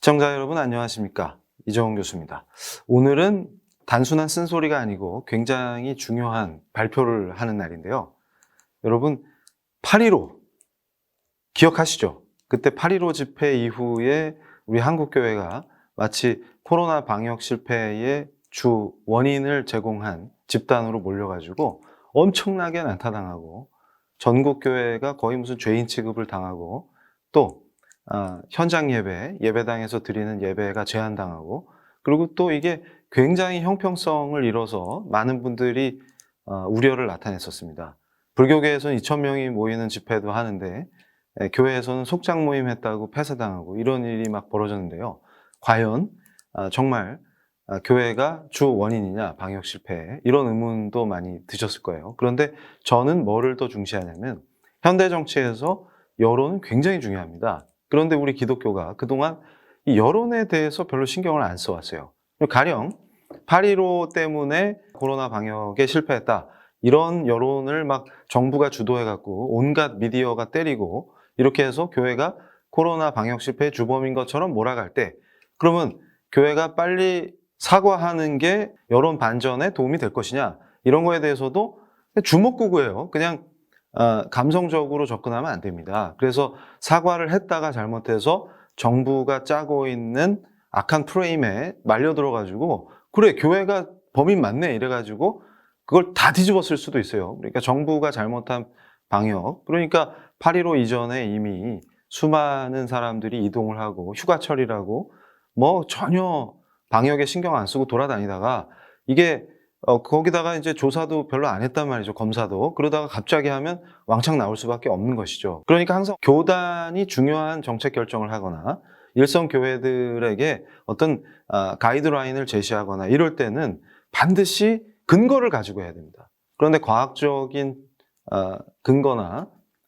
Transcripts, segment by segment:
시청자 여러분 안녕하십니까? 이정훈 교수입니다. 오늘은 단순한 쓴소리가 아니고 굉장히 중요한 발표를 하는 날인데요. 여러분 8.15 기억하시죠? 그때 8.15 집회 이후에 우리 한국교회가 마치 코로나 방역 실패의 주 원인을 제공한 집단으로 몰려가지고 엄청나게 난타당하고 전국교회가 거의 무슨 죄인 취급을 당하고 또 현장 예배당에서 드리는 예배가 제한당하고 그리고 또 이게 굉장히 형평성을 잃어서 많은 분들이 우려를 나타냈었습니다. 불교계에서는 2,000명이 모이는 집회도 하는데 교회에서는 속장 모임 했다고 폐쇄당하고 이런 일이 막 벌어졌는데요. 과연 정말 교회가 주 원인이냐 방역 실패에 이런 의문도 많이 드셨을 거예요. 그런데 저는 뭐를 더 중시하냐면 현대 정치에서 여론은 굉장히 중요합니다. 그런데 우리 기독교가 그동안 이 여론에 대해서 별로 신경을 안 써왔어요. 가령 8.15 때문에 코로나 방역에 실패했다. 이런 여론을 막 정부가 주도해갖고 온갖 미디어가 때리고 이렇게 해서 교회가 코로나 방역 실패의 주범인 것처럼 몰아갈 때 그러면 교회가 빨리 사과하는 게 여론 반전에 도움이 될 것이냐 이런 거에 대해서도 주먹구구예요. 그냥 감성적으로 접근하면 안 됩니다. 그래서 사과를 했다가 잘못해서 정부가 짜고 있는 악한 프레임에 말려들어가지고 그래 교회가 범인 맞네 이래가지고 그걸 다 뒤집어 쓸 수도 있어요. 그러니까 정부가 잘못한 방역 그러니까 8.15 이전에 이미 수많은 사람들이 이동을 하고 휴가철이라고 뭐 전혀 방역에 신경 안 쓰고 돌아다니다가 이게 거기다가 이제 조사도 별로 안 했단 말이죠. 검사도. 그러다가 갑자기 하면 왕창 나올 수밖에 없는 것이죠. 그러니까 항상 교단이 중요한 정책 결정을 하거나 일선 교회들에게 어떤 가이드라인을 제시하거나 이럴 때는 반드시 근거를 가지고 해야 됩니다. 그런데 과학적인 근거나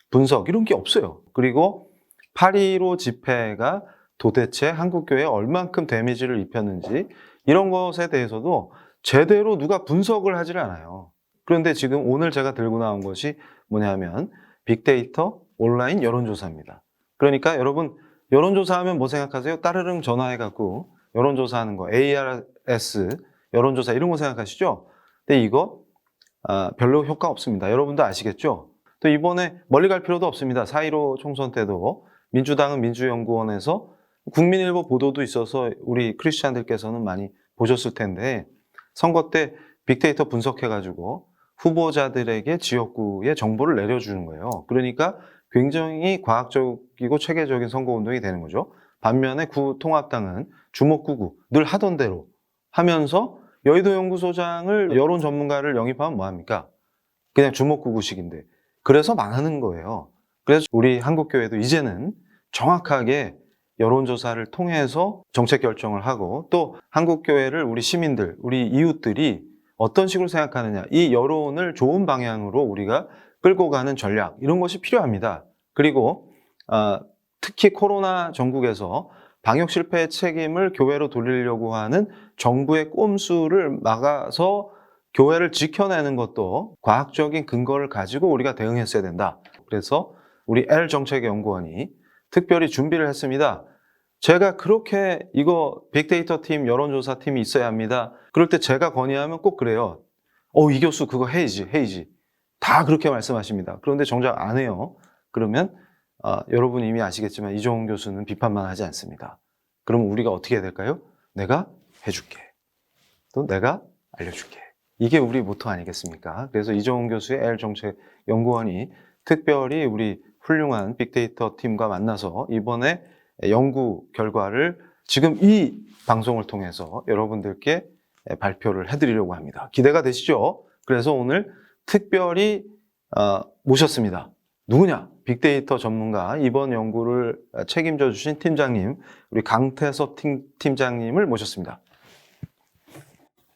분석 이런 게 없어요. 그리고 8.15 집회가 도대체 한국교회에 얼만큼 데미지를 입혔는지 이런 것에 대해서도 제대로 누가 분석을 하질 않아요. 그런데 지금 오늘 제가 들고 나온 것이 뭐냐면 빅데이터 온라인 여론조사입니다. 그러니까 여러분 여론조사하면 뭐 생각하세요? 따르릉 전화해갖고 여론조사하는 거 ARS 여론조사 이런 거 생각하시죠? 근데 이거 별로 효과 없습니다. 여러분도 아시겠죠? 또 이번에 멀리 갈 필요도 없습니다. 4.15 총선 때도 민주당은 민주연구원에서 국민일보 보도도 있어서 우리 크리스찬들께서는 많이 보셨을 텐데 선거 때 빅데이터 분석해가지고 후보자들에게 지역구의 정보를 내려주는 거예요. 그러니까 굉장히 과학적이고 체계적인 선거운동이 되는 거죠. 반면에 구통합당은 주먹구구 늘 하던 대로 하면서 여의도 연구소장을 여론 전문가를 영입하면 뭐합니까? 그냥 주먹구구식인데 그래서 망하는 거예요. 그래서 우리 한국교회도 이제는 정확하게 여론조사를 통해서 정책 결정을 하고 또 한국교회를 우리 시민들, 우리 이웃들이 어떤 식으로 생각하느냐 이 여론을 좋은 방향으로 우리가 끌고 가는 전략 이런 것이 필요합니다. 그리고 특히 코로나 전국에서 방역 실패의 책임을 교회로 돌리려고 하는 정부의 꼼수를 막아서 교회를 지켜내는 것도 과학적인 근거를 가지고 우리가 대응했어야 된다. 그래서 우리 L정책연구원이 특별히 준비를 했습니다. 제가 그렇게 이거 빅데이터 팀, 여론조사 팀이 있어야 합니다. 그럴 때 제가 건의하면 꼭 그래요. 이 교수 그거 해야지. 다 그렇게 말씀하십니다. 그런데 정작 안 해요. 그러면 여러분 이미 아시겠지만 이종훈 교수는 비판만 하지 않습니다. 그럼 우리가 어떻게 해야 될까요? 내가 해줄게. 또 내가 알려줄게. 이게 우리 모토 아니겠습니까? 그래서 이종훈 교수의 L정책연구원이 특별히 우리 훌륭한 빅데이터 팀과 만나서 이번에 연구 결과를 지금 이 방송을 통해서 여러분들께 발표를 해드리려고 합니다. 기대가 되시죠? 그래서 오늘 특별히 모셨습니다. 누구냐? 빅데이터 전문가 이번 연구를 책임져 주신 팀장님 우리 강태섭 팀장님을 모셨습니다.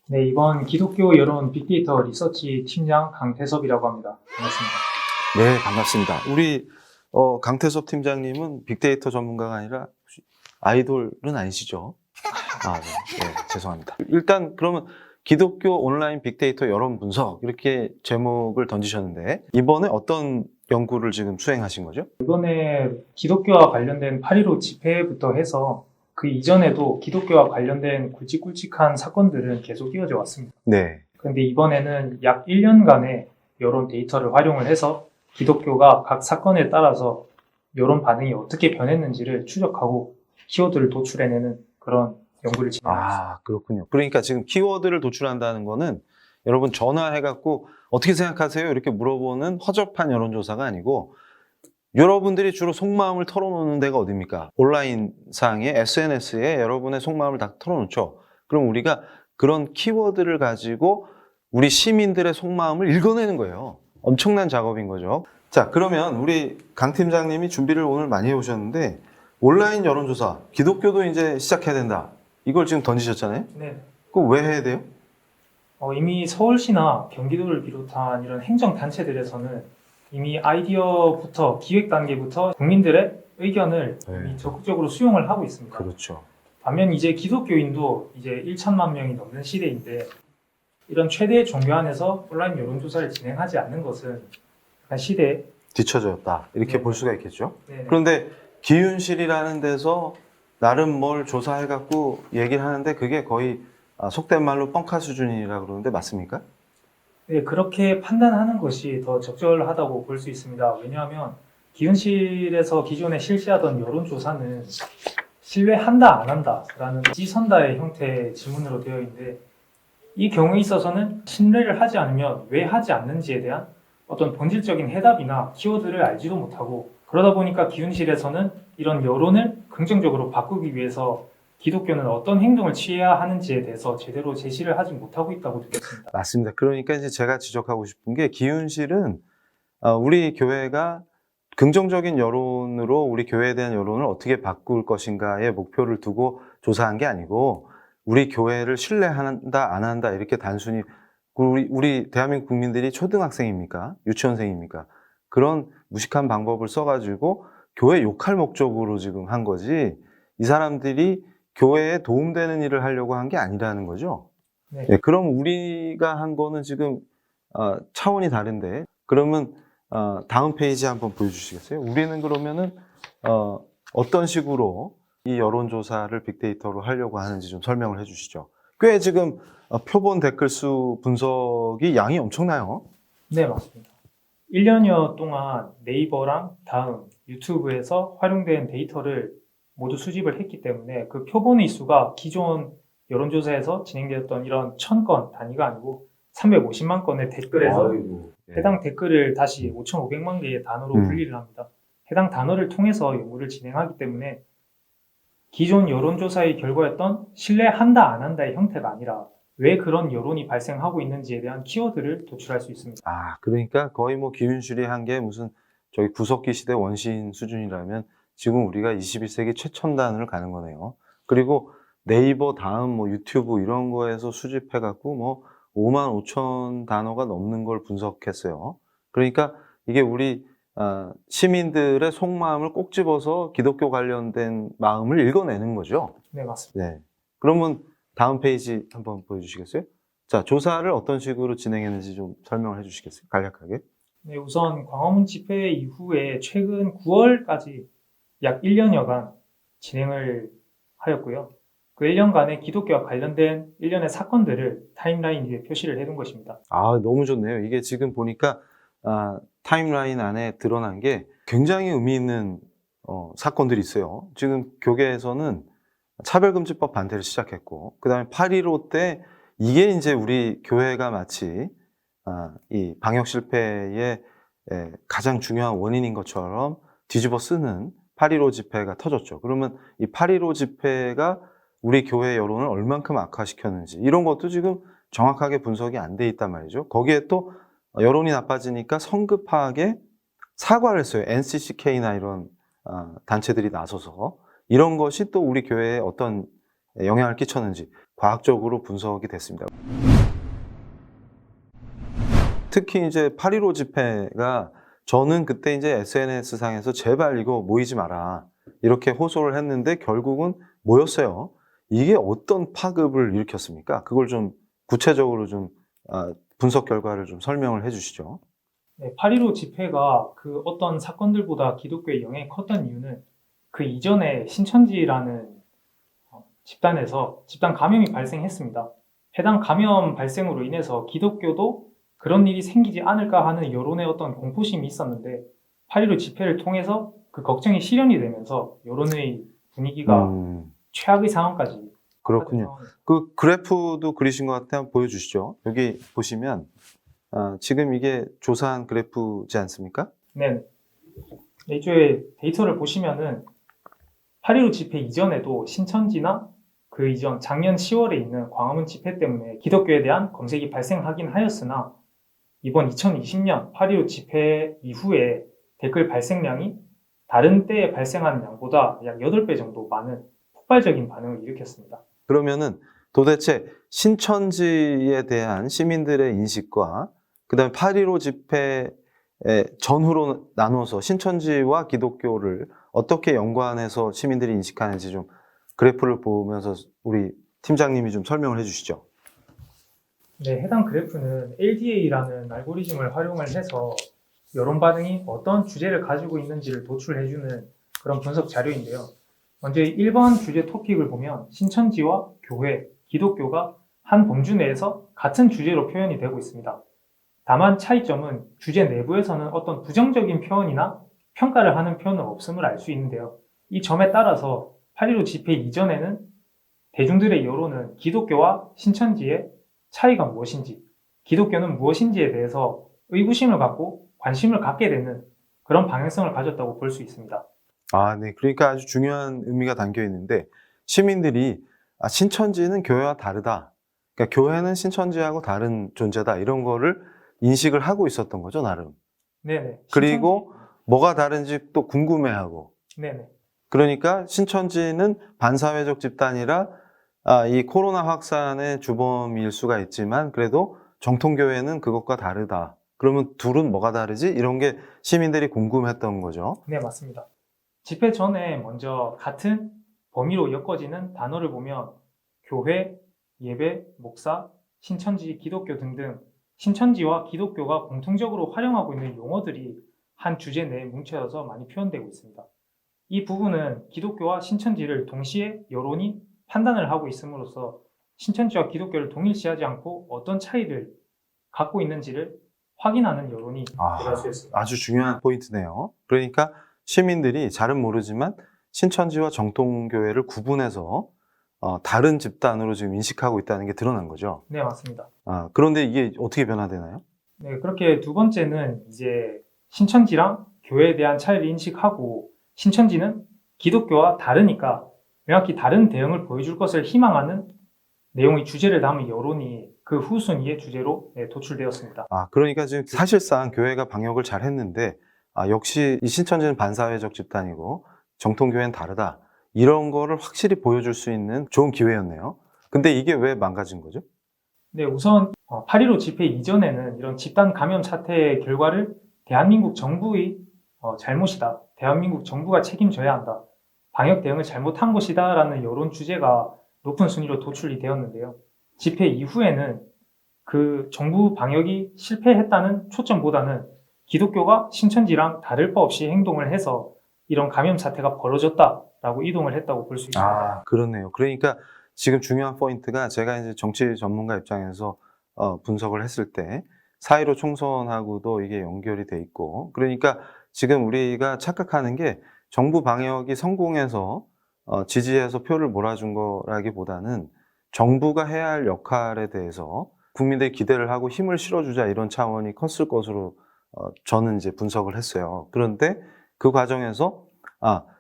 네, 이번 기독교 여론 빅데이터 리서치 팀장 강태섭이라고 합니다. 반갑습니다. 네, 반갑습니다. 우리 강태섭 팀장님은 빅데이터 전문가가 아니라 아이돌은 아니시죠? 네, 죄송합니다. 일단 그러면 기독교 온라인 빅데이터 여론 분석 이렇게 제목을 던지셨는데 이번에 어떤 연구를 지금 수행하신 거죠? 이번에 기독교와 관련된 8.15 집회부터 해서 그 이전에도 기독교와 관련된 굵직굵직한 사건들은 계속 이어져 왔습니다. 네. 그런데 이번에는 약 1년간의 여론 데이터를 활용을 해서 기독교가 각 사건에 따라서 여론 반응이 어떻게 변했는지를 추적하고 키워드를 도출해내는 그런 연구를 진행하고 있습니다. 아, 그렇군요. 그러니까 지금 키워드를 도출한다는 거는 여러분 전화해갖고 어떻게 생각하세요? 이렇게 물어보는 허접한 여론조사가 아니고 여러분들이 주로 속마음을 털어놓는 데가 어딥니까? 온라인상의 SNS에 여러분의 속마음을 다 털어놓죠. 그럼 우리가 그런 키워드를 가지고 우리 시민들의 속마음을 읽어내는 거예요. 엄청난 작업인 거죠. 자, 그러면 우리 강 팀장님이 준비를 오늘 많이 해오셨는데 온라인 여론조사, 기독교도 이제 시작해야 된다. 이걸 지금 던지셨잖아요. 네. 그거 왜 해야 돼요? 이미 서울시나 경기도를 비롯한 이런 행정단체들에서는 이미 아이디어부터 기획 단계부터 국민들의 의견을 네. 이미 적극적으로 수용을 하고 있습니다. 그렇죠. 반면 이제 기독교인도 이제 1천만 명이 넘는 시대인데 이런 최대의 종교 안에서 온라인 여론조사를 진행하지 않는 것은 약간 시대에 뒤처졌다. 이렇게 네. 볼 수가 있겠죠. 네. 그런데 기윤실이라는 데서 나름 뭘 조사해갖고 얘기를 하는데 그게 거의 속된 말로 뻥카 수준이라고 그러는데 맞습니까? 네, 그렇게 판단하는 것이 더 적절하다고 볼 수 있습니다. 왜냐하면 기은실에서 기존에 실시하던 여론조사는 신뢰한다 안 한다라는 지선다의 형태의 질문으로 되어 있는데 이 경우에 있어서는 신뢰를 하지 않으면 왜 하지 않는지에 대한 어떤 본질적인 해답이나 키워드를 알지도 못하고 그러다 보니까 기은실에서는 이런 여론을 긍정적으로 바꾸기 위해서 기독교는 어떤 행동을 취해야 하는지에 대해서 제대로 제시를 하지 못하고 있다고 느꼈습니다. 맞습니다. 그러니까 이제 제가 지적하고 싶은 게 기윤실은 우리 교회가 긍정적인 여론으로 우리 교회에 대한 여론을 어떻게 바꿀 것인가의 목표를 두고 조사한 게 아니고 우리 교회를 신뢰한다 안 한다 이렇게 단순히 우리 대한민국 국민들이 초등학생입니까? 유치원생입니까? 그런 무식한 방법을 써가지고 교회 욕할 목적으로 지금 한 거지 이 사람들이 교회에 도움되는 일을 하려고 한 게 아니라는 거죠. 네. 네, 그럼 우리가 한 거는 지금 차원이 다른데 그러면 다음 페이지 한번 보여주시겠어요? 우리는 그러면은 어떤 식으로 이 여론조사를 빅데이터로 하려고 하는지 좀 설명을 해주시죠. 꽤 지금 표본 댓글 수 분석이 양이 엄청나요. 네, 맞습니다. 1년여 동안 네이버랑 다음, 유튜브에서 활용된 데이터를 모두 수집을 했기 때문에 그 표본의 수가 기존 여론조사에서 진행되었던 이런 1000건 단위가 아니고 350만 건의 댓글에서 아이고, 예. 해당 댓글을 다시 5,500만 개의 단어로 분리를 합니다. 해당 단어를 통해서 연구를 진행하기 때문에 기존 여론조사의 결과였던 신뢰한다 안 한다의 형태가 아니라 왜 그런 여론이 발생하고 있는지에 대한 키워드를 도출할 수 있습니다. 그러니까 거의 뭐 기윤실이 한 게 무슨 저기 구석기 시대 원시인 수준이라면 지금 우리가 21세기 최첨단을 가는 거네요. 그리고 네이버 다음 뭐 유튜브 이런 거에서 수집해갖고 뭐 5만 5천 단어가 넘는 걸 분석했어요. 그러니까 이게 우리 시민들의 속마음을 꼭 집어서 기독교 관련된 마음을 읽어내는 거죠. 네, 맞습니다. 네. 그러면 다음 페이지 한번 보여주시겠어요? 자, 조사를 어떤 식으로 진행했는지 좀 설명을 해주시겠어요? 간략하게. 네, 우선 광화문 집회 이후에 최근 9월까지 약 1년여간 진행을 하였고요. 그 1년간의 기독교와 관련된 일련의 사건들을 타임라인 위에 표시를 해둔 것입니다. 너무 좋네요. 이게 지금 보니까 타임라인 안에 드러난 게 굉장히 의미 있는 사건들이 있어요. 지금 교계에서는 차별금지법 반대를 시작했고, 그 다음에 8.15 때 이게 이제 우리 교회가 마치 이 방역 실패의 가장 중요한 원인인 것처럼 뒤집어 쓰는 8.15 집회가 터졌죠. 그러면 이 8.15 집회가 우리 교회 여론을 얼만큼 악화시켰는지 이런 것도 지금 정확하게 분석이 안 돼 있단 말이죠. 거기에 또 여론이 나빠지니까 성급하게 사과를 했어요. NCCK나 이런 단체들이 나서서 이런 것이 또 우리 교회에 어떤 영향을 끼쳤는지 과학적으로 분석이 됐습니다. 특히 이제 8.15 집회가 저는 그때 이제 SNS 상에서 제발 이거 모이지 마라 이렇게 호소를 했는데 결국은 모였어요. 이게 어떤 파급을 일으켰습니까? 그걸 좀 구체적으로 좀 분석 결과를 좀 설명을 해주시죠. 네, 8.15 집회가 그 어떤 사건들보다 기독교의 영향이 컸던 이유는 그 이전에 신천지라는 집단에서 집단 감염이 발생했습니다. 해당 감염 발생으로 인해서 기독교도 그런 일이 생기지 않을까 하는 여론의 어떤 공포심이 있었는데 8.15 집회를 통해서 그 걱정이 실현이 되면서 여론의 분위기가 최악의 상황까지 그렇군요. 그 그래프도 그리신 것 같아요. 한번 보여주시죠. 여기 보시면 지금 이게 조사한 그래프지 않습니까? 네. 이쪽에 데이터를 보시면은 8.15 집회 이전에도 신천지나 그 이전 작년 10월에 있는 광화문 집회 때문에 기독교에 대한 검색이 발생하긴 하였으나 이번 2020년 8.15 집회 이후에 댓글 발생량이 다른 때에 발생한 양보다 약 8배 정도 많은 폭발적인 반응을 일으켰습니다. 그러면은 도대체 신천지에 대한 시민들의 인식과 그다음에 8.15 집회 전후로 나눠서 신천지와 기독교를 어떻게 연관해서 시민들이 인식하는지 좀 그래프를 보면서 우리 팀장님이 좀 설명을 해주시죠. 네, 해당 그래프는 LDA라는 알고리즘을 활용을 해서 여론 반응이 어떤 주제를 가지고 있는지를 도출해주는 그런 분석 자료인데요. 먼저 1번 주제 토픽을 보면 신천지와 교회, 기독교가 한 범주 내에서 같은 주제로 표현이 되고 있습니다. 다만 차이점은 주제 내부에서는 어떤 부정적인 표현이나 평가를 하는 표현은 없음을 알 수 있는데요. 이 점에 따라서 8.15 집회 이전에는 대중들의 여론은 기독교와 신천지의 차이가 무엇인지, 기독교는 무엇인지에 대해서 의구심을 갖고 관심을 갖게 되는 그런 방향성을 가졌다고 볼 수 있습니다. 네. 그러니까 아주 중요한 의미가 담겨 있는데 시민들이 신천지는 교회와 다르다. 그러니까 교회는 신천지하고 다른 존재다. 이런 거를 인식을 하고 있었던 거죠, 나름. 네네. 그리고 뭐가 다른지 또 궁금해하고. 네네. 그러니까 신천지는 반사회적 집단이라 이 코로나 확산의 주범일 수가 있지만 그래도 정통교회는 그것과 다르다. 그러면 둘은 뭐가 다르지? 이런 게 시민들이 궁금했던 거죠. 네, 맞습니다. 집회 전에 먼저 같은 범위로 엮어지는 단어를 보면 교회, 예배, 목사, 신천지, 기독교 등등 신천지와 기독교가 공통적으로 활용하고 있는 용어들이 한 주제 내에 뭉쳐져서 많이 표현되고 있습니다. 이 부분은 기독교와 신천지를 동시에 여론이 판단을 하고 있음으로써 신천지와 기독교를 동일시하지 않고 어떤 차이를 갖고 있는지를 확인하는 여론이 들어갈 수 있습니다. 아주 중요한 포인트네요. 그러니까 시민들이 잘은 모르지만 신천지와 정통교회를 구분해서 다른 집단으로 지금 인식하고 있다는 게 드러난 거죠. 네, 맞습니다. 그런데 이게 어떻게 변화되나요? 네, 그렇게 두 번째는 이제 신천지랑 교회에 대한 차이를 인식하고 신천지는 기독교와 다르니까 명확히 다른 대응을 보여줄 것을 희망하는 내용의 주제를 담은 여론이 그 후순위의 주제로 도출되었습니다. 그러니까 지금 사실상 교회가 방역을 잘 했는데 역시 이 신천지는 반사회적 집단이고 정통교회는 다르다. 이런 거를 확실히 보여줄 수 있는 좋은 기회였네요. 근데 이게 왜 망가진 거죠? 네, 우선 8.15 집회 이전에는 이런 집단 감염 사태의 결과를 대한민국 정부의 잘못이다. 대한민국 정부가 책임져야 한다. 방역 대응을 잘못한 것이다. 라는 여론 주제가 높은 순위로 도출이 되었는데요. 집회 이후에는 그 정부 방역이 실패했다는 초점보다는 기독교가 신천지랑 다를 바 없이 행동을 해서 이런 감염 사태가 벌어졌다라고 이동을 했다고 볼 수 있습니다. 그렇네요. 그러니까 지금 중요한 포인트가 제가 이제 정치 전문가 입장에서 분석을 했을 때 4.15 총선하고도 이게 연결이 돼 있고 그러니까 지금 우리가 착각하는 게 정부 방역이 성공해서 지지해서 표를 몰아준 거라기보다는 정부가 해야 할 역할에 대해서 국민들이 기대를 하고 힘을 실어주자 이런 차원이 컸을 것으로 저는 이제 분석을 했어요. 그런데 그 과정에서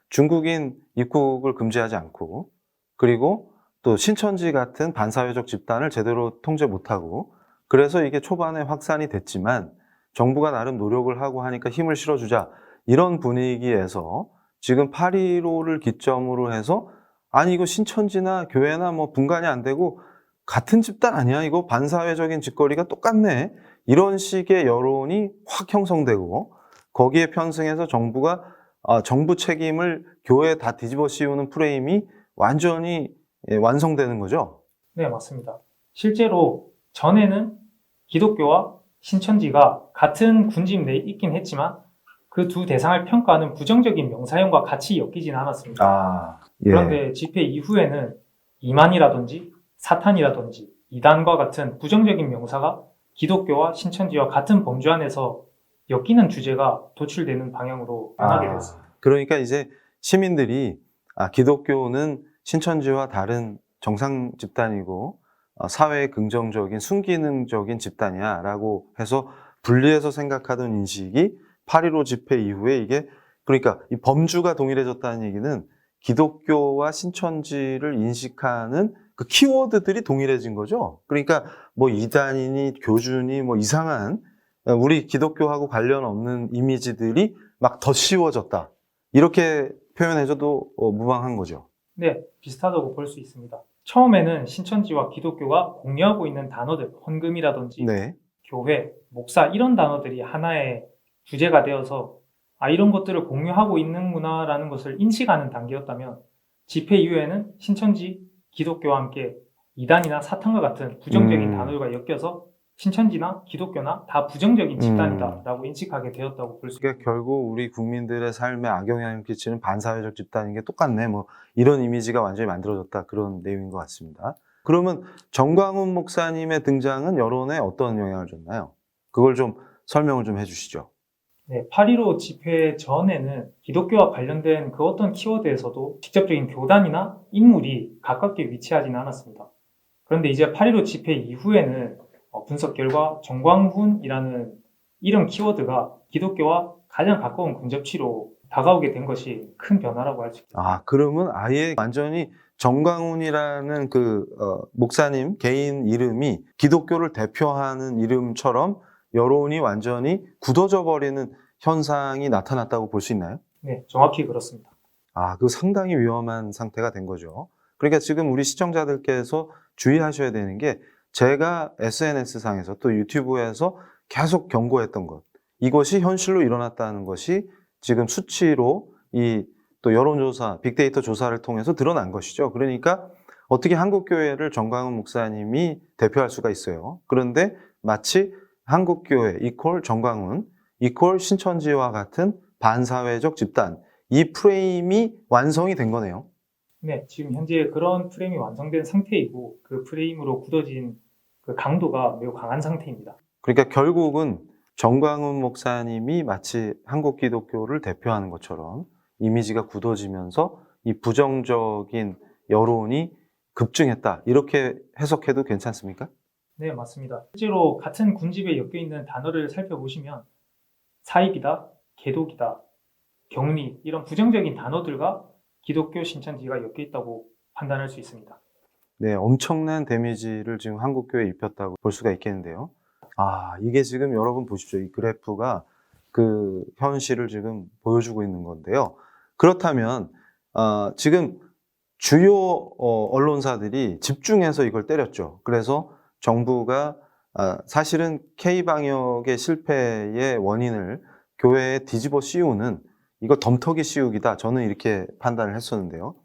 중국인 입국을 금지하지 않고 그리고 또 신천지 같은 반사회적 집단을 제대로 통제 못하고 그래서 이게 초반에 확산이 됐지만 정부가 나름 노력을 하고 하니까 힘을 실어주자 이런 분위기에서 지금 8.15를 기점으로 해서 아니 이거 신천지나 교회나 뭐 분간이 안 되고 같은 집단 아니야? 이거 반사회적인 짓거리가 똑같네. 이런 식의 여론이 확 형성되고 거기에 편승해서 정부가 정부 책임을 교회에 다 뒤집어 씌우는 프레임이 완전히 완성되는 거죠? 네, 맞습니다. 실제로 전에는 기독교와 신천지가 같은 군집 내에 있긴 했지만 그 두 대상을 평가하는 부정적인 명사형과 같이 엮이지는 않았습니다. 예. 그런데 집회 이후에는 이만이라든지 사탄이라든지 이단과 같은 부정적인 명사가 기독교와 신천지와 같은 범주 안에서 엮이는 주제가 도출되는 방향으로 변하게 됐습니다. 그러니까 이제 시민들이 기독교는 신천지와 다른 정상 집단이고 사회의 긍정적인 순기능적인 집단이야라고 해서 분리해서 생각하던 인식이 8.15 집회 이후에 이게 그러니까 이 범주가 동일해졌다는 얘기는 기독교와 신천지를 인식하는 그 키워드들이 동일해진 거죠. 그러니까 뭐 이단이니 교주니 뭐 이상한 우리 기독교하고 관련 없는 이미지들이 막 더 씌워졌다. 이렇게 표현해줘도 무방한 거죠. 네, 비슷하다고 볼 수 있습니다. 처음에는 신천지와 기독교가 공유하고 있는 단어들, 헌금이라든지 네. 교회, 목사 이런 단어들이 하나의 주제가 되어서 이런 것들을 공유하고 있는구나라는 것을 인식하는 단계였다면 집회 이후에는 신천지, 기독교와 함께 이단이나 사탄과 같은 부정적인 단어가 엮여서 신천지나 기독교나 다 부정적인 집단이다라고 인식하게 되었다고 볼 수 그러니까 있습니다. 결국 우리 국민들의 삶에 악영향을 끼치는 반사회적 집단인 게 똑같네. 뭐 이런 이미지가 완전히 만들어졌다. 그런 내용인 것 같습니다. 그러면 정광훈 목사님의 등장은 여론에 어떤 영향을 줬나요? 그걸 좀 설명을 좀 해주시죠. 네, 8.15 집회 전에는 기독교와 관련된 그 어떤 키워드에서도 직접적인 교단이나 인물이 가깝게 위치하지는 않았습니다. 그런데 이제 8.15 집회 이후에는 분석 결과 정광훈이라는 이름 키워드가 기독교와 가장 가까운 근접치로 다가오게 된 것이 큰 변화라고 할 수 있습니다. 그러면 아예 완전히 정광훈이라는 목사님 개인 이름이 기독교를 대표하는 이름처럼 여론이 완전히 굳어져 버리는 현상이 나타났다고 볼 수 있나요? 네, 정확히 그렇습니다. 그 상당히 위험한 상태가 된 거죠. 그러니까 지금 우리 시청자들께서 주의하셔야 되는 게 제가 SNS상에서 또 유튜브에서 계속 경고했던 것, 이것이 현실로 일어났다는 것이 지금 수치로 또 여론조사, 빅데이터 조사를 통해서 드러난 것이죠. 그러니까 어떻게 한국교회를 정광훈 목사님이 대표할 수가 있어요. 그런데 마치 한국교회 이퀄 정광훈 이퀄 신천지와 같은 반사회적 집단, 이 프레임이 완성이 된 거네요. 네, 지금 현재 그런 프레임이 완성된 상태이고 그 프레임으로 굳어진 그 강도가 매우 강한 상태입니다. 그러니까 결국은 정광훈 목사님이 마치 한국 기독교를 대표하는 것처럼 이미지가 굳어지면서 이 부정적인 여론이 급증했다. 이렇게 해석해도 괜찮습니까? 네, 맞습니다. 실제로 같은 군집에 엮여 있는 단어를 살펴보시면 사입이다, 개독이다, 격리 이런 부정적인 단어들과 기독교 신천지가 엮여 있다고 판단할 수 있습니다. 네, 엄청난 데미지를 지금 한국교회에 입혔다고 볼 수가 있겠는데요. 이게 지금 여러분 보십시오. 이 그래프가 그 현실을 지금 보여주고 있는 건데요. 그렇다면 지금 주요 언론사들이 집중해서 이걸 때렸죠. 그래서 정부가 사실은 K방역의 실패의 원인을 교회에 뒤집어 씌우는 이거 덤터기 씌우기다. 저는 이렇게 판단을 했었는데요.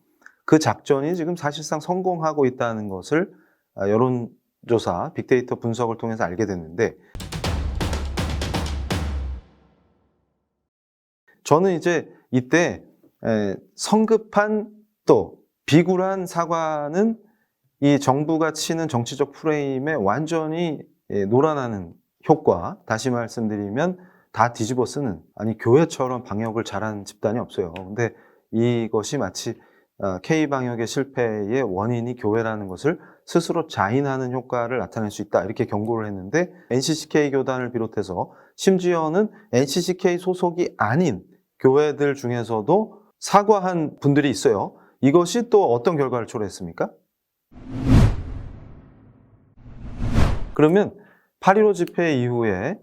그 작전이 지금 사실상 성공하고 있다는 것을 여론조사, 빅데이터 분석을 통해서 알게 됐는데 저는 이제 이때 성급한 또 비굴한 사과는 이 정부가 치는 정치적 프레임에 완전히 놀아나는 효과, 다시 말씀드리면 다 뒤집어 쓰는, 교회처럼 방역을 잘하는 집단이 없어요. 근데 이것이 마치 K방역의 실패의 원인이 교회라는 것을 스스로 자인하는 효과를 나타낼 수 있다. 이렇게 경고를 했는데 NCCK 교단을 비롯해서 심지어는 NCCK 소속이 아닌 교회들 중에서도 사과한 분들이 있어요. 이것이 또 어떤 결과를 초래했습니까? 그러면 8.15 집회 이후에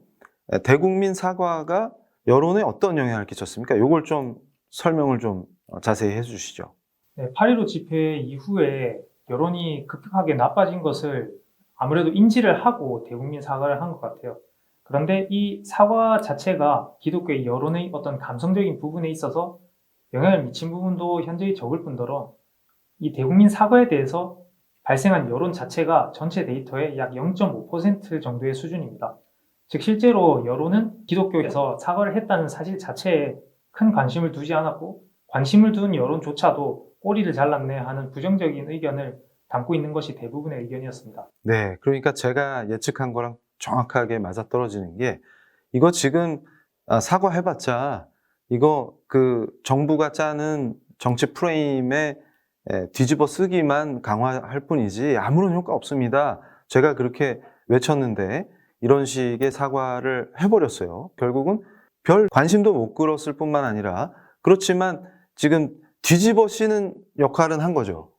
대국민 사과가 여론에 어떤 영향을 끼쳤습니까? 이걸 좀 설명을 좀 자세히 해주시죠. 네, 8.15 집회 이후에 여론이 급격하게 나빠진 것을 아무래도 인지를 하고 대국민 사과를 한 것 같아요. 그런데 이 사과 자체가 기독교의 여론의 어떤 감성적인 부분에 있어서 영향을 미친 부분도 현저히 적을 뿐더러 이 대국민 사과에 대해서 발생한 여론 자체가 전체 데이터의 약 0.5% 정도의 수준입니다. 즉 실제로 여론은 기독교에서 사과를 했다는 사실 자체에 큰 관심을 두지 않았고 관심을 둔 여론조차도 꼬리를 잘랐네 하는 부정적인 의견을 담고 있는 것이 대부분의 의견이었습니다. 네, 그러니까 제가 예측한 거랑 정확하게 맞아떨어지는 게 이거 지금 사과해봤자 이거 그 정부가 짜는 정치 프레임에 뒤집어 쓰기만 강화할 뿐이지 아무런 효과 없습니다. 제가 그렇게 외쳤는데 이런 식의 사과를 해버렸어요. 결국은 별 관심도 못 끌었을 뿐만 아니라 그렇지만 지금 뒤집어 씌는 역할은 한 거죠.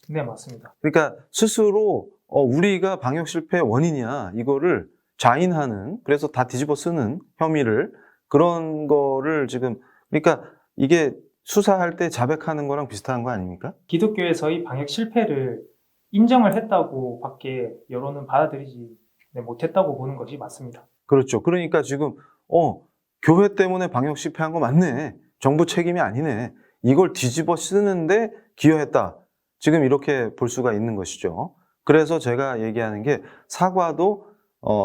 네, 맞습니다. 그러니까 스스로 우리가 방역 실패의 원인이야 이거를 자인하는 그래서 다 뒤집어 쓰는 혐의를 그런 거를 지금 그러니까 이게 수사할 때 자백하는 거랑 비슷한 거 아닙니까? 기독교에서의 방역 실패를 인정을 했다고 밖에 여론은 받아들이지 못했다고 보는 것이 맞습니다. 그렇죠. 그러니까 지금 교회 때문에 방역 실패한 거 맞네. 정부 책임이 아니네. 이걸 뒤집어 쓰는데 기여했다. 지금 이렇게 볼 수가 있는 것이죠. 그래서 제가 얘기하는 게 사과도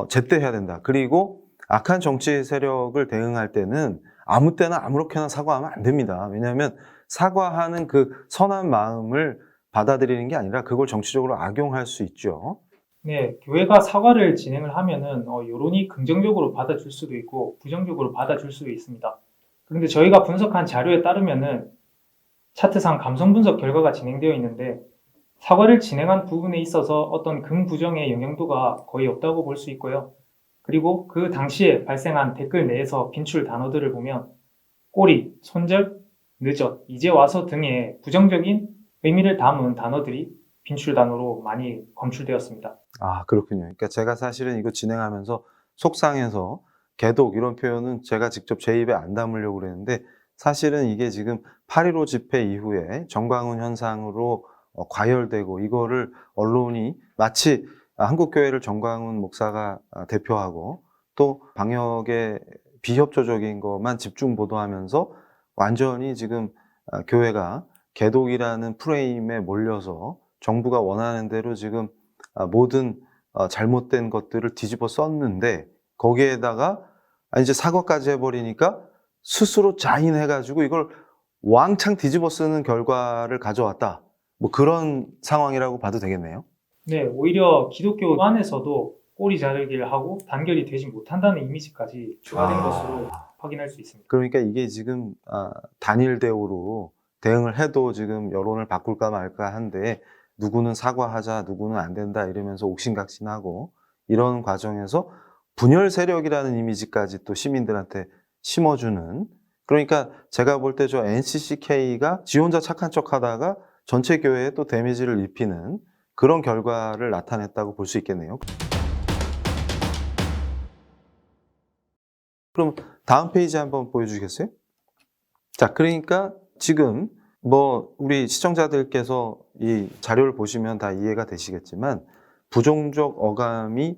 제때 해야 된다. 그리고 악한 정치 세력을 대응할 때는 아무 때나 아무렇게나 사과하면 안 됩니다. 왜냐하면 사과하는 그 선한 마음을 받아들이는 게 아니라 그걸 정치적으로 악용할 수 있죠. 네, 교회가 사과를 진행을 하면은 여론이 긍정적으로 받아줄 수도 있고 부정적으로 받아줄 수도 있습니다. 그런데 저희가 분석한 자료에 따르면은 차트상 감성 분석 결과가 진행되어 있는데 사과를 진행한 부분에 있어서 어떤 긍부정의 영향도가 거의 없다고 볼 수 있고요. 그리고 그 당시에 발생한 댓글 내에서 빈출 단어들을 보면 꼬리, 손절, 늦어, 이제 와서 등의 부정적인 의미를 담은 단어들이 빈출 단어로 많이 검출되었습니다. 아, 그렇군요. 그러니까 제가 사실은 이거 진행하면서 속상해서 개독 이런 표현은 제가 직접 제 입에 안 담으려고 그랬는데 사실은 이게 지금 8.15 집회 이후에 정광훈 현상으로 과열되고 이거를 언론이 마치 한국교회를 정광훈 목사가 대표하고 또 방역에 비협조적인 것만 집중 보도하면서 완전히 지금 교회가 개독이라는 프레임에 몰려서 정부가 원하는 대로 지금 모든 잘못된 것들을 뒤집어 썼는데 거기에다가 이제 사과까지 해버리니까 스스로 자인해가지고 이걸 왕창 뒤집어 쓰는 결과를 가져왔다. 뭐 그런 상황이라고 봐도 되겠네요. 네, 오히려 기독교 안에서도 꼬리 자르기를 하고 단결이 되지 못한다는 이미지까지 추가된 것으로 확인할 수 있습니다. 그러니까 이게 지금 단일 대우로 대응을 해도 지금 여론을 바꿀까 말까 한데 누구는 사과하자, 누구는 안 된다 이러면서 옥신각신하고 이런 과정에서 분열 세력이라는 이미지까지 또 시민들한테 심어주는 그러니까 제가 볼 때 저 NCCK가 지 혼자 착한 척하다가 전체 교회에 또 데미지를 입히는 그런 결과를 나타냈다고 볼 수 있겠네요. 그럼 다음 페이지 한번 보여주시겠어요? 자, 그러니까 지금 뭐 우리 시청자들께서 이 자료를 보시면 다 이해가 되시겠지만 부정적 어감이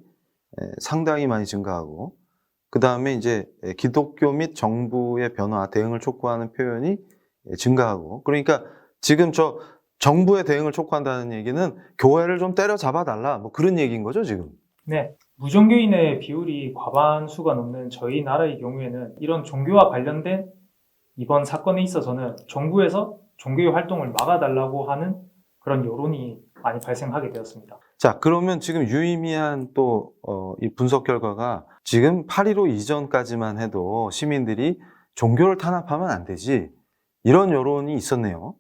상당히 많이 증가하고 그 다음에 이제 기독교 및 정부의 변화, 대응을 촉구하는 표현이 증가하고 그러니까 지금 저 정부의 대응을 촉구한다는 얘기는 교회를 좀 때려잡아 달라 뭐 그런 얘기인 거죠 지금. 네, 무종교인의 비율이 과반수가 넘는 저희 나라의 경우에는 이런 종교와 관련된 이번 사건에 있어서는 정부에서 종교의 활동을 막아달라고 하는 그런 여론이 많이 발생하게 되었습니다. 자, 그러면 지금 유의미한 또 이 분석 결과가 지금 8.15 이전까지만 해도 시민들이 종교를 탄압하면 안 되지 이런 여론이 있었네요.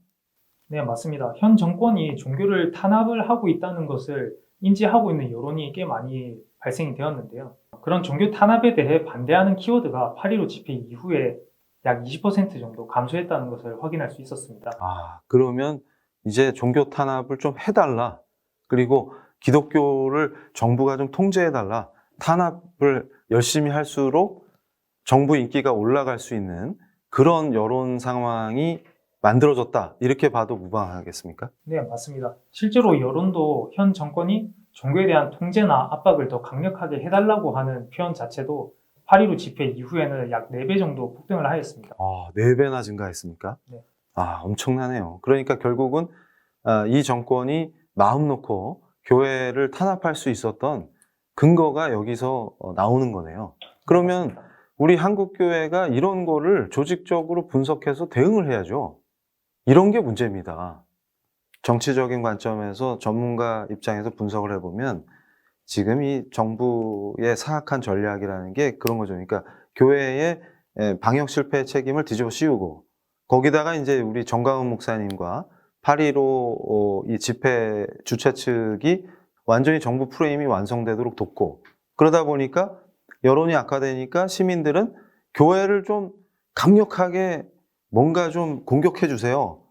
네, 맞습니다. 현 정권이 종교를 탄압을 하고 있다는 것을 인지하고 있는 여론이 꽤 많이 발생이 되었는데요. 그런 종교 탄압에 대해 반대하는 키워드가 8.15 집회 이후에 약 20% 정도 감소했다는 것을 확인할 수 있었습니다. 아, 그러면 이제 종교 탄압을 좀 해달라. 그리고 기독교를 정부가 좀 통제해달라. 탄압을 열심히 할수록 정부 인기가 올라갈 수 있는 그런 여론 상황이 만들어졌다. 이렇게 봐도 무방하겠습니까? 네, 맞습니다. 실제로 여론도 현 정권이 종교에 대한 통제나 압박을 더 강력하게 해달라고 하는 표현 자체도 8.15 집회 이후에는 약 4배 정도 폭등을 하였습니다. 4배나 증가했습니까? 네. 엄청나네요. 그러니까 결국은 이 정권이 마음 놓고 교회를 탄압할 수 있었던 근거가 여기서 나오는 거네요. 그러면 우리 한국교회가 이런 거를 조직적으로 분석해서 대응을 해야죠. 이런 게 문제입니다. 정치적인 관점에서 전문가 입장에서 분석을 해보면 지금 이 정부의 사악한 전략이라는 게 그런 거죠. 그러니까 교회의 방역 실패의 책임을 뒤집어 씌우고 거기다가 이제 우리 정강훈 목사님과 8.15 이 집회 주최 측이 완전히 정부 프레임이 완성되도록 돕고 그러다 보니까 여론이 악화되니까 시민들은 교회를 좀 강력하게 뭔가 좀 공격해 주세요.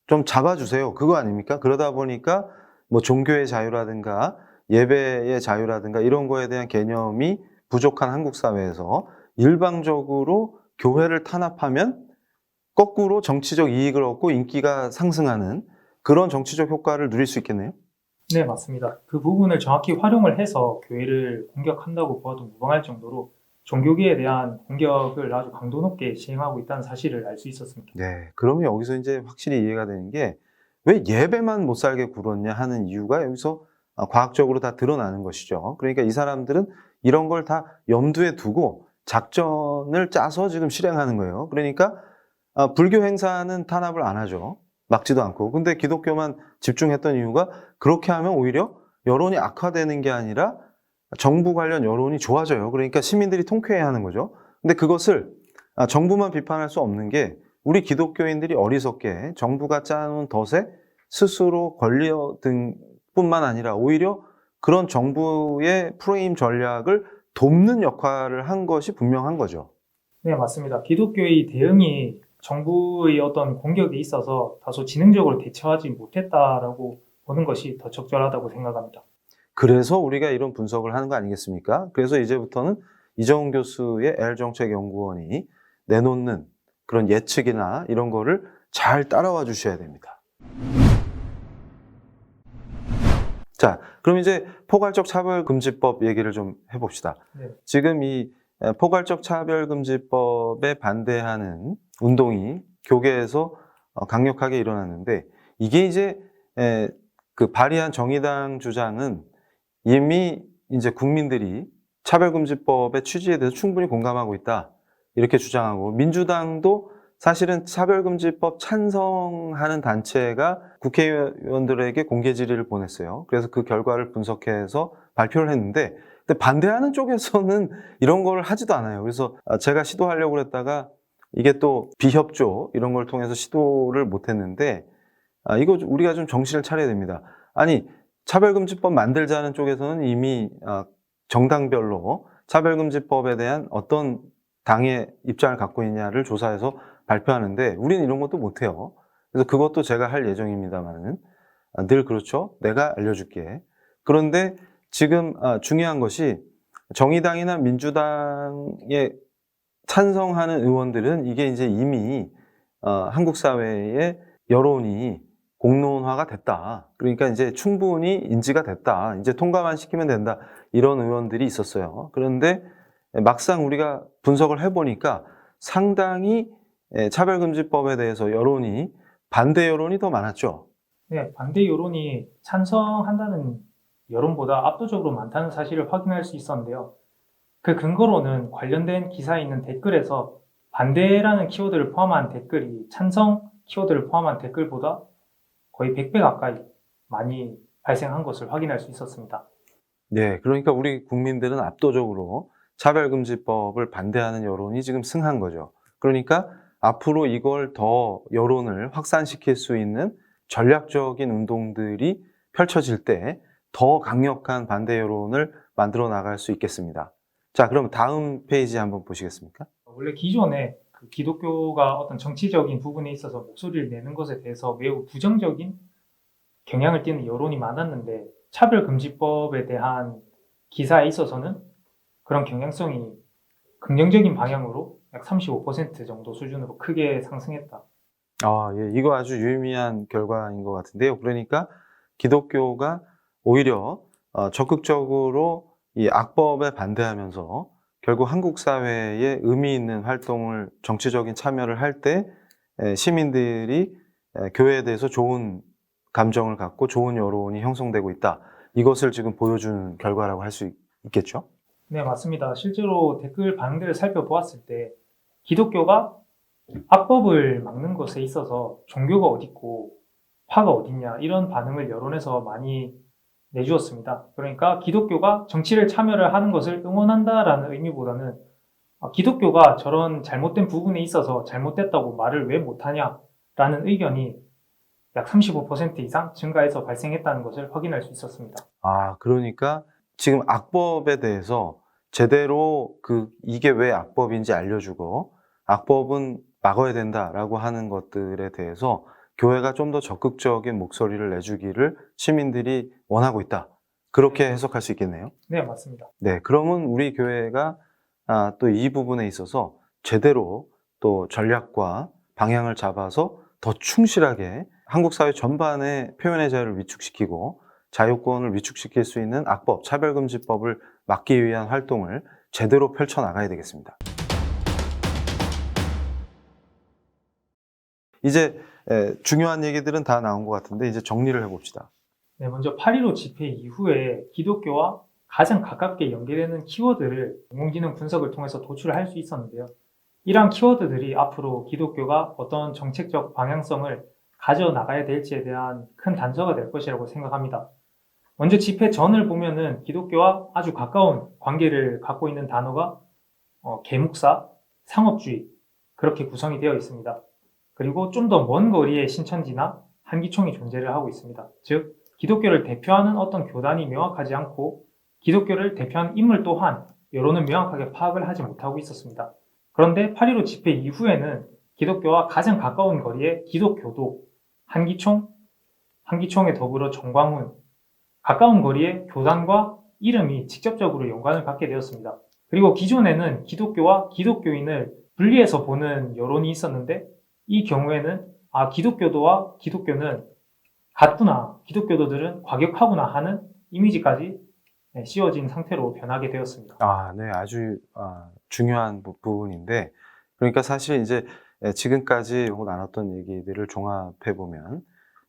좀 잡아주세요. 그거 아닙니까? 그러다 보니까 뭐 종교의 자유라든가 예배의 자유라든가 이런 거에 대한 개념이 부족한 한국 사회에서 일방적으로 교회를 탄압하면 거꾸로 정치적 이익을 얻고 인기가 상승하는 그런 정치적 효과를 누릴 수 있겠네요. 네, 맞습니다. 그 부분을 정확히 활용을 해서 교회를 공격한다고 보아도 무방할 정도로 종교계에 대한 공격을 아주 강도 높게 시행하고 있다는 사실을 알 수 있었습니다. 네. 그러면 여기서 이제 확실히 이해가 되는 게 왜 예배만 못 살게 굴었냐 하는 이유가 여기서 과학적으로 다 드러나는 것이죠. 그러니까 이 사람들은 이런 걸 다 염두에 두고 작전을 짜서 지금 실행하는 거예요. 그러니까 불교 행사는 탄압을 안 하죠. 막지도 않고. 근데 기독교만 집중했던 이유가 그렇게 하면 오히려 여론이 악화되는 게 아니라 정부 관련 여론이 좋아져요. 그러니까 시민들이 통쾌해 하는 거죠. 근데 그것을 정부만 비판할 수 없는 게 우리 기독교인들이 어리석게 정부가 짜놓은 덫에 스스로 걸려든 뿐만 아니라 오히려 그런 정부의 프레임 전략을 돕는 역할을 한 것이 분명한 거죠. 네, 맞습니다. 기독교의 대응이 정부의 어떤 공격에 있어서 다소 지능적으로 대처하지 못했다라고 보는 것이 더 적절하다고 생각합니다. 그래서 우리가 이런 분석을 하는 거 아니겠습니까? 그래서 이제부터는 이정훈 교수의 L정책연구원이 내놓는 그런 예측이나 이런 거를 잘 따라와 주셔야 됩니다. 자, 그럼 이제 포괄적 차별금지법 얘기를 좀 해봅시다. 네. 지금 이 포괄적 차별금지법에 반대하는 운동이 교계에서 강력하게 일어났는데 이게 이제 그 발의한 정의당 주장은 이미 이제 국민들이 차별금지법의 취지에 대해서 충분히 공감하고 있다. 이렇게 주장하고 민주당도 사실은 차별금지법 찬성하는 단체가 국회의원들에게 공개 질의를 보냈어요. 그래서 그 결과를 분석해서 발표를 했는데 근데 반대하는 쪽에서는 이런 걸 하지도 않아요. 그래서 제가 시도하려고 그랬다가 이게 또 비협조 이런 걸 통해서 시도를 못했는데 이거 우리가 좀 정신을 차려야 됩니다. 아니 차별금지법 만들자는 쪽에서는 이미 정당별로 차별금지법에 대한 어떤 당의 입장을 갖고 있냐를 조사해서 발표하는데 우리는 이런 것도 못해요. 그래서 그것도 제가 할 예정입니다만은 늘 그렇죠. 내가 알려줄게. 그런데 지금 중요한 것이 정의당이나 민주당에 찬성하는 의원들은 이게 이제 이미 한국 사회의 여론이 공론화가 됐다. 그러니까 이제 충분히 인지가 됐다. 이제 통과만 시키면 된다. 이런 의원들이 있었어요. 그런데 막상 우리가 분석을 해보니까 상당히 차별금지법에 대해서 여론이 반대 여론이 더 많았죠. 네, 반대 여론이 찬성한다는 여론보다 압도적으로 많다는 사실을 확인할 수 있었는데요. 그 근거로는 관련된 기사에 있는 댓글에서 반대라는 키워드를 포함한 댓글이 찬성 키워드를 포함한 댓글보다 거의 100배 가까이 많이 발생한 것을 확인할 수 있었습니다. 네, 그러니까 우리 국민들은 압도적으로 차별금지법을 반대하는 여론이 지금 승한 거죠. 그러니까 앞으로 이걸 더 여론을 확산시킬 수 있는 전략적인 운동들이 펼쳐질 때 더 강력한 반대 여론을 만들어 나갈 수 있겠습니다. 자, 그럼 다음 페이지 한번 보시겠습니까? 원래 기존에 그 기독교가 어떤 정치적인 부분에 있어서 목소리를 내는 것에 대해서 매우 부정적인 경향을 띠는 여론이 많았는데 차별금지법에 대한 기사에 있어서는 그런 경향성이 긍정적인 방향으로 약 35% 정도 수준으로 크게 상승했다. 예, 이거 아주 유의미한 결과인 것 같은데요. 그러니까 기독교가 오히려 적극적으로 이 악법에 반대하면서 결국 한국 사회에 의미 있는 활동을 정치적인 참여를 할 때 시민들이 교회에 대해서 좋은 감정을 갖고 좋은 여론이 형성되고 있다. 이것을 지금 보여주는 결과라고 할 수 있겠죠? 네, 맞습니다. 실제로 댓글 반응들을 살펴보았을 때 기독교가 악법을 막는 것에 있어서 종교가 어딨고 파가 어딨냐 이런 반응을 여론에서 많이 내주었습니다. 그러니까 기독교가 정치를 참여를 하는 것을 응원한다라는 의미보다는 기독교가 저런 잘못된 부분에 있어서 잘못됐다고 말을 왜 못하냐라는 의견이 약 35% 이상 증가해서 발생했다는 것을 확인할 수 있었습니다. 그러니까 지금 악법에 대해서 제대로 이게 왜 악법인지 알려주고 악법은 막아야 된다라고 하는 것들에 대해서 교회가 좀 더 적극적인 목소리를 내주기를 시민들이 원하고 있다. 그렇게 해석할 수 있겠네요. 네, 맞습니다. 네, 그러면 우리 교회가 또 이 부분에 있어서 제대로 또 전략과 방향을 잡아서 더 충실하게 한국 사회 전반의 표현의 자유를 위축시키고 자유권을 위축시킬 수 있는 악법, 차별금지법을 막기 위한 활동을 제대로 펼쳐나가야 되겠습니다. 이제 중요한 얘기들은 다 나온 것 같은데 이제 정리를 해봅시다. 네, 먼저 8.15 집회 이후에 기독교와 가장 가깝게 연계되는 키워드를 인공지능 분석을 통해서 도출할 수 있었는데요. 이러한 키워드들이 앞으로 기독교가 어떤 정책적 방향성을 가져나가야 될지에 대한 큰 단서가 될 것이라고 생각합니다. 먼저 집회 전을 보면은 기독교와 아주 가까운 관계를 갖고 있는 단어가 계묵사, 상업주의 그렇게 구성이 되어 있습니다. 그리고 좀 더 먼 거리에 신천지나 한기총이 존재를 하고 있습니다. 즉 기독교를 대표하는 어떤 교단이 명확하지 않고 기독교를 대표하는 인물 또한 여론은 명확하게 파악을 하지 못하고 있었습니다. 그런데 8.15 집회 이후에는 기독교와 가장 가까운 거리에 기독교도, 한기총에 더불어 정광훈, 가까운 거리에 교단과 이름이 직접적으로 연관을 갖게 되었습니다. 그리고 기존에는 기독교와 기독교인을 분리해서 보는 여론이 있었는데 이 경우에는 기독교도와 기독교는 같구나, 기독교도들은 과격하구나 하는 이미지까지 씌워진 상태로 변하게 되었습니다. 네, 아주 중요한 부분인데, 그러니까 사실 이제 지금까지 나눴던 얘기들을 종합해 보면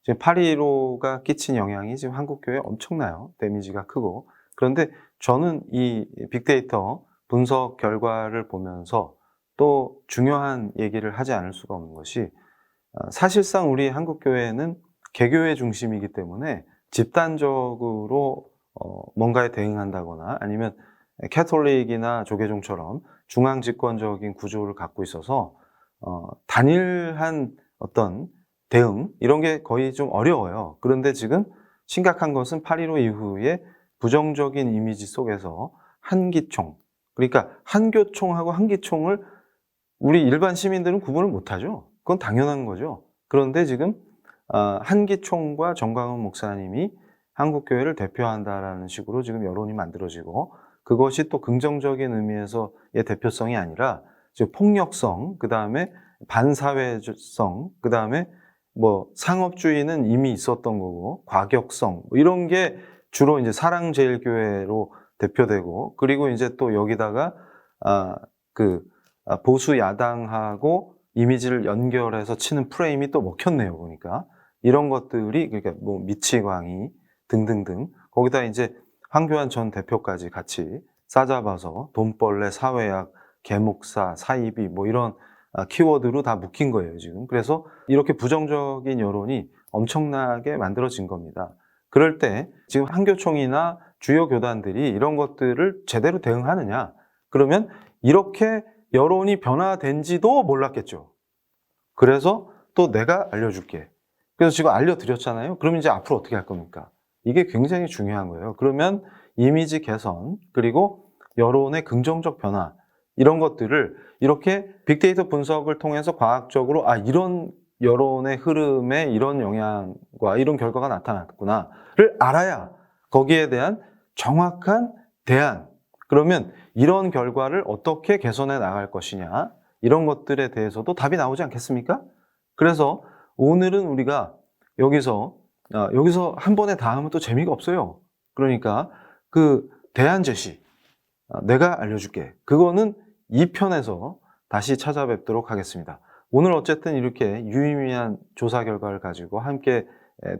지금 8.15가 끼친 영향이 지금 한국 교회에 엄청나요. 데미지가 크고. 그런데 저는 이 빅데이터 분석 결과를 보면서 또 중요한 얘기를 하지 않을 수가 없는 것이 사실상 우리 한국 교회는 개교회 중심이기 때문에 집단적으로 뭔가에 대응한다거나 아니면 캐톨릭이나 조계종처럼 중앙 집권적인 구조를 갖고 있어서 단일한 어떤 대응 이런 게 거의 좀 어려워요. 그런데 지금 심각한 것은 8.15 이후에 부정적인 이미지 속에서 한기총, 그러니까 한교총하고 한기총을 우리 일반 시민들은 구분을 못하죠. 그건 당연한 거죠. 그런데 지금 한기총과 정광훈 목사님이 한국교회를 대표한다라는 식으로 지금 여론이 만들어지고 그것이 또 긍정적인 의미에서의 대표성이 아니라 즉 폭력성, 그 다음에 반사회성, 그 다음에 상업주의는 이미 있었던 거고 과격성 이런 게 주로 이제 사랑제일교회로 대표되고 그리고 이제 또 여기다가 보수 야당하고 이미지를 연결해서 치는 프레임이 또 먹혔네요. 보니까 이런 것들이 그러니까 미치광이 등등등 거기다 이제 황교안 전 대표까지 같이 싸잡아서 돈벌레, 사회학, 계목사, 사이비 이런 키워드로 다 묶인 거예요, 지금. 그래서 이렇게 부정적인 여론이 엄청나게 만들어진 겁니다. 그럴 때 지금 한교총이나 주요 교단들이 이런 것들을 제대로 대응하느냐? 그러면 이렇게 여론이 변화된지도 몰랐겠죠. 그래서 또 내가 알려줄게. 그래서 지금 알려드렸잖아요. 그럼 이제 앞으로 어떻게 할 겁니까? 이게 굉장히 중요한 거예요. 그러면 이미지 개선, 그리고 여론의 긍정적 변화, 이런 것들을 이렇게 빅데이터 분석을 통해서 과학적으로 이런 여론의 흐름에 이런 영향과 이런 결과가 나타났구나를 알아야 거기에 대한 정확한 대안, 그러면 이런 결과를 어떻게 개선해 나갈 것이냐 이런 것들에 대해서도 답이 나오지 않겠습니까? 그래서 오늘은 우리가 여기서 한 번에 다 하면 또 재미가 없어요. 그러니까 대안 제시 내가 알려줄게. 그거는 2편에서 다시 찾아뵙도록 하겠습니다. 오늘 어쨌든 이렇게 유의미한 조사 결과를 가지고 함께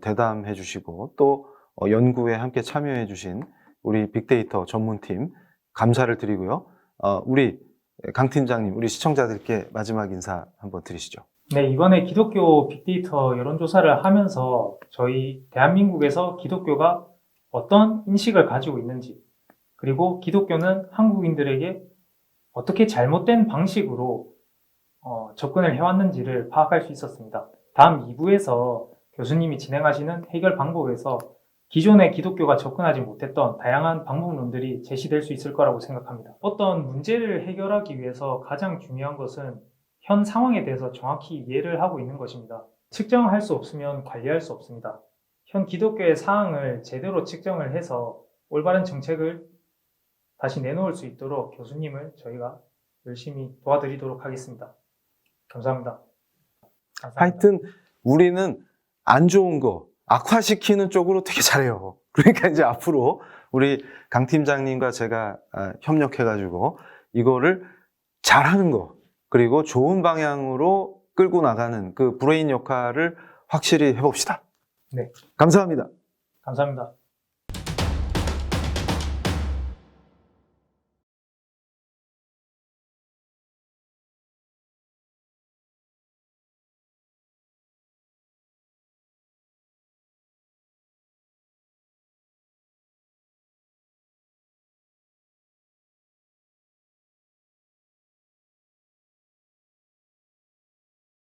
대담해 주시고 또 연구에 함께 참여해 주신 우리 빅데이터 전문팀 감사를 드리고요. 우리 강 팀장님, 우리 시청자들께 마지막 인사 한번 드리시죠. 네, 이번에 기독교 빅데이터 여론조사를 하면서 저희 대한민국에서 기독교가 어떤 인식을 가지고 있는지, 그리고 기독교는 한국인들에게 어떻게 잘못된 방식으로 접근을 해왔는지를 파악할 수 있었습니다. 다음 2부에서 교수님이 진행하시는 해결 방법에서 기존의 기독교가 접근하지 못했던 다양한 방법론들이 제시될 수 있을 거라고 생각합니다. 어떤 문제를 해결하기 위해서 가장 중요한 것은 현 상황에 대해서 정확히 이해를 하고 있는 것입니다. 측정할 수 없으면 관리할 수 없습니다. 현 기독교의 사항을 제대로 측정을 해서 올바른 정책을 다시 내놓을 수 있도록 교수님을 저희가 열심히 도와드리도록 하겠습니다. 감사합니다. 감사합니다. 하여튼 우리는 안 좋은 거 악화시키는 쪽으로 되게 잘해요. 그러니까 이제 앞으로 우리 강 팀장님과 제가 협력해가지고 이거를 잘하는 거, 그리고 좋은 방향으로 끌고 나가는 그 브레인 역할을 확실히 해봅시다. 네. 감사합니다. 감사합니다.